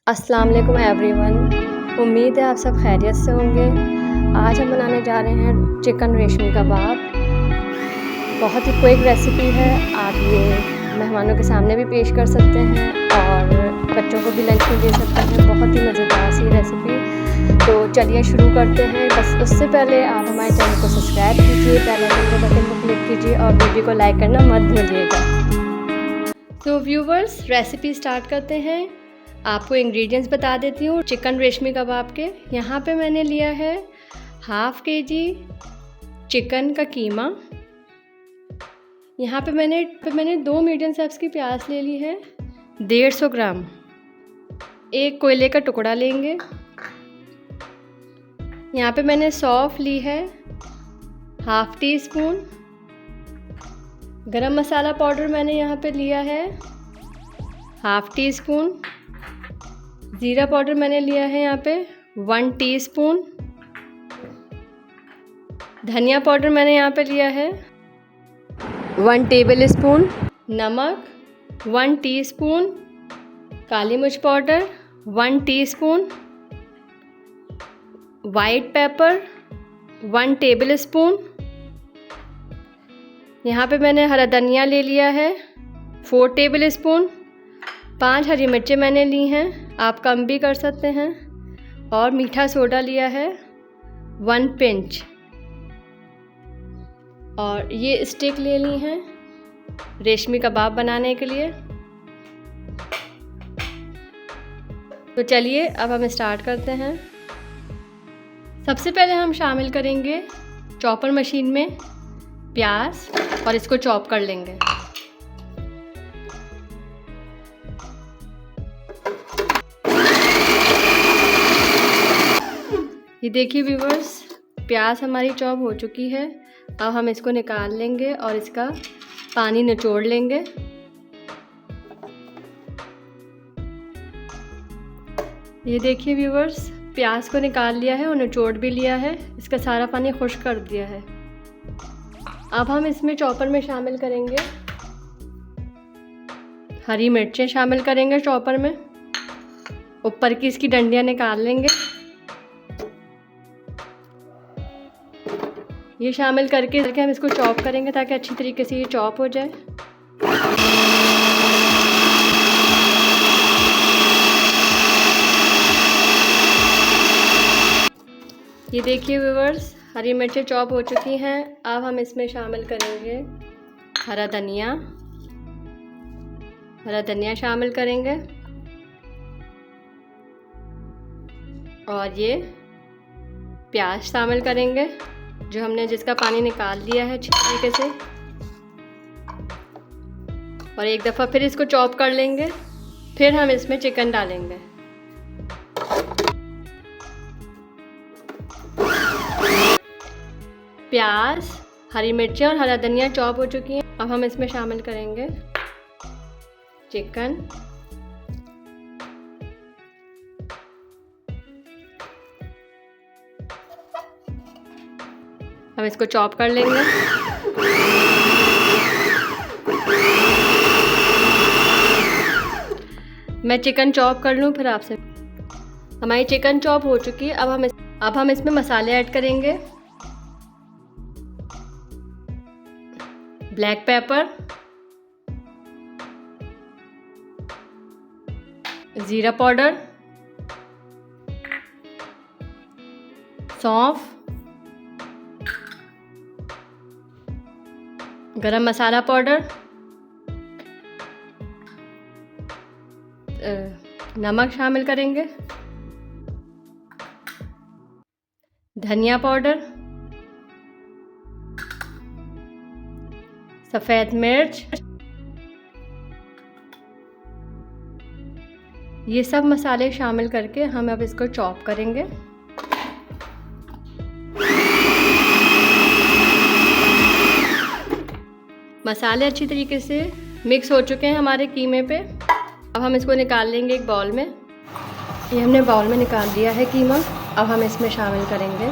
अस्सलाम वालेकुम एवरीवन। उम्मीद है आप सब खैरियत से होंगे। आज हम बनाने जा रहे हैं चिकन रेशमी कबाब। बहुत ही क्विक रेसिपी है। आप ये मेहमानों के सामने भी पेश कर सकते हैं और बच्चों को भी लंच में दे सकते हैं। बहुत ही मज़ेदार सी रेसिपी। तो चलिए शुरू करते हैं। बस उससे पहले आप हमारे चैनल को सब्सक्राइब कीजिए, बेल आइकन के बटन को क्लिक कीजिए और वीडियो को लाइक करना मत भूलिएगा। तो व्यूवर्स, रेसिपी स्टार्ट करते हैं। आपको इंग्रेडिएंट्स बता देती हूँ चिकन रेशमी कबाब के। यहाँ पे मैंने लिया है हाफ़ kg चिकन का कीमा। यहाँ पे मैंने 2 मीडियम साइज़ की प्याज ले ली है, 150 ग्राम। एक कोयले का टुकड़ा लेंगे। यहाँ पे मैंने सौंफ ली है, हाफ़ टी स्पून। गरम मसाला पाउडर मैंने यहाँ पे लिया है, हाफ़ टी स्पून। ज़ीरा पाउडर मैंने लिया है यहाँ पे 1 टीस्पून। धनिया पाउडर मैंने यहाँ पे लिया है 1 टेबल स्पून। नमक 1 टीस्पून। काली मिर्च powder 1 teaspoon. White paper 1 table spoon. यहाँ पे मैंने हरा धनिया ले लिया है 4 टेबल स्पून। 5 हरी मिर्चें मैंने ली हैं, आप कम भी कर सकते हैं। और मीठा सोडा लिया है 1 पिंच। और ये स्टिक ले ली हैं रेशमी कबाब बनाने के लिए। तो चलिए अब हम स्टार्ट करते हैं। सबसे पहले हम शामिल करेंगे चॉपर मशीन में प्याज और इसको चॉप कर लेंगे। ये देखिए व्यूवर्स, प्याज हमारी चॉप हो चुकी है। अब हम इसको निकाल लेंगे और इसका पानी निचोड़ लेंगे। ये देखिए व्यूवर्स, प्याज को निकाल लिया है और निचोड़ भी लिया है। इसका सारा पानी खुश्क कर दिया है। अब हम इसमें चॉपर में शामिल करेंगे हरी मिर्चें शामिल करेंगे चॉपर में। ऊपर की इसकी डंडियाँ निकाल लेंगे। ये शामिल करके हम इसको चॉप करेंगे ताकि अच्छी तरीके से ये चॉप हो जाए। ये देखिए व्यूवर्स, हरी मिर्चें चॉप हो चुकी हैं। अब हम इसमें शामिल करेंगे हरा धनिया शामिल करेंगे और ये प्याज शामिल करेंगे जो हमने जिसका पानी निकाल लिया है अच्छी तरीके से। और एक दफ़ा फिर इसको चॉप कर लेंगे। फिर हम इसमें चिकन डालेंगे। प्याज, हरी मिर्चें और हरा धनिया चॉप हो चुकी हैं। अब हम इसमें शामिल करेंगे चिकन। हम इसको चॉप कर लेंगे। मैं चिकन चॉप कर लूँ फिर आपसे। हमारी चिकन चॉप हो चुकी है। अब हम इसमें मसाले ऐड करेंगे। ब्लैक पेपर, ज़ीरा पाउडर, सौंफ, गरम मसाला पाउडर, नमक शामिल करेंगे, धनिया पाउडर, सफ़ेद मिर्च। ये सब मसाले शामिल करके हम अब इसको चॉप करेंगे। मसाले अच्छी तरीके से मिक्स हो चुके हैं हमारे कीमे पे। अब हम इसको निकाल लेंगे एक बाउल में। ये हमने बाउल में निकाल दिया है कीमा। अब हम इसमें शामिल करेंगे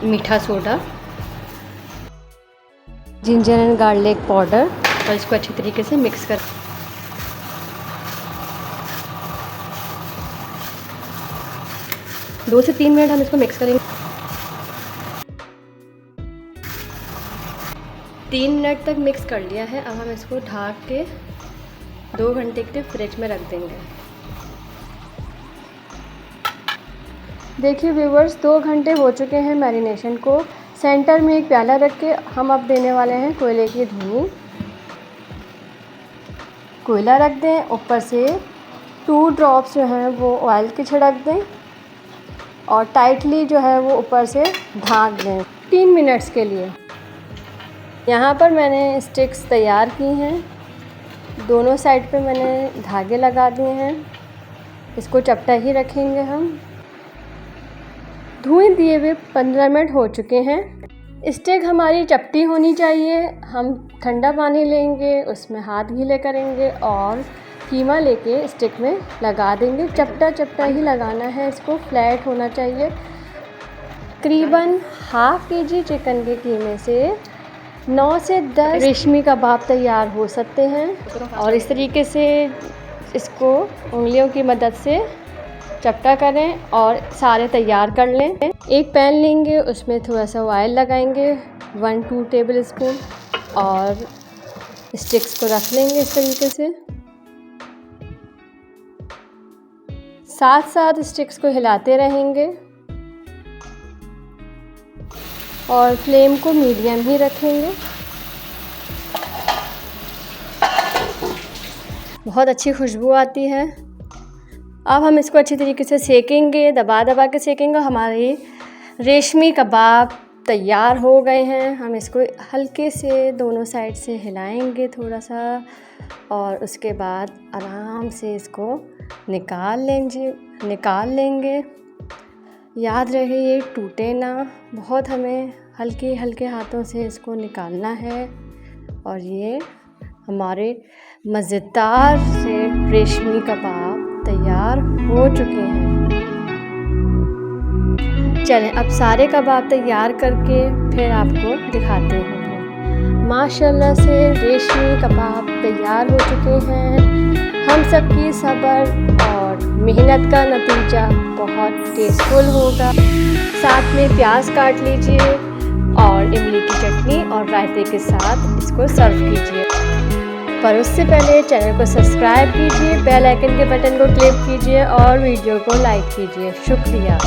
मीठा soda, ginger and garlic powder और इसको अच्छी तरीके से मिक्स कर। 2 से 3 मिनट हम इसको मिक्स करेंगे। 3 मिनट तक मिक्स कर लिया है। अब हम इसको ढक के 2 घंटे के लिए फ्रिज में रख देंगे। देखिए व्यूवर्स, 2 घंटे हो चुके हैं मैरिनेशन को। सेंटर में एक प्याला रख के हम अब देने वाले हैं कोयले की धुनी। कोयला रख दें, ऊपर से 2 ड्रॉप्स जो हैं वो ऑयल के छिड़क दें और टाइटली जो है वो ऊपर से ढक दें 3 मिनट्स के लिए। यहाँ पर मैंने स्टिक्स तैयार की हैं। दोनों साइड पे मैंने धागे लगा दिए हैं। इसको चपटा ही रखेंगे हम। धुएं दिए हुए 15 मिनट हो चुके हैं। स्टिक हमारी चपटी होनी चाहिए। हम ठंडा पानी लेंगे, उसमें हाथ गीले करेंगे और कीमा लेके स्टिक में लगा देंगे। चपटा चपटा ही लगाना है, इसको फ्लैट होना चाहिए। करीबन ½ kg चिकन के कीमे से 9 से 10 रेशमी कबाब तैयार हो सकते हैं। और इस तरीके से इसको उंगलियों की मदद से चपटा करें और सारे तैयार कर लें। एक पैन लेंगे, उसमें थोड़ा सा ऑयल लगाएंगे 1-2 टेबल स्पून और स्टिक्स को रख लेंगे इस तरीके से। साथ साथ स्टिक्स को हिलाते रहेंगे और फ्लेम को मीडियम ही रखेंगे। बहुत अच्छी खुशबू आती है। अब हम इसको अच्छी तरीके से सेकेंगे, दबा दबा के सेकेंगे। हमारे रेशमी कबाब तैयार हो गए हैं। हम इसको हल्के से दोनों साइड से हिलाएंगे थोड़ा सा और उसके बाद आराम से इसको निकाल लेंगे। याद रहे ये टूटे ना, बहुत हमें हल्के हल्के हाथों से इसको निकालना है। और ये हमारे मज़ेदार से रेशमी कबाब तैयार हो चुके हैं। चलें अब सारे कबाब तैयार करके फिर आपको दिखाते हैं। माशाल्लाह से रेशमी कबाब तैयार हो चुके हैं। हम सबकी सब्र और मेहनत का नतीजा बहुत टेस्टफुल होगा। साथ में प्याज काट लीजिए और इमली की चटनी और रायते के साथ इसको सर्व कीजिए। पर उससे पहले चैनल को सब्सक्राइब कीजिए, बेल आइकन के बटन को क्लिक कीजिए और वीडियो को लाइक कीजिए। शुक्रिया।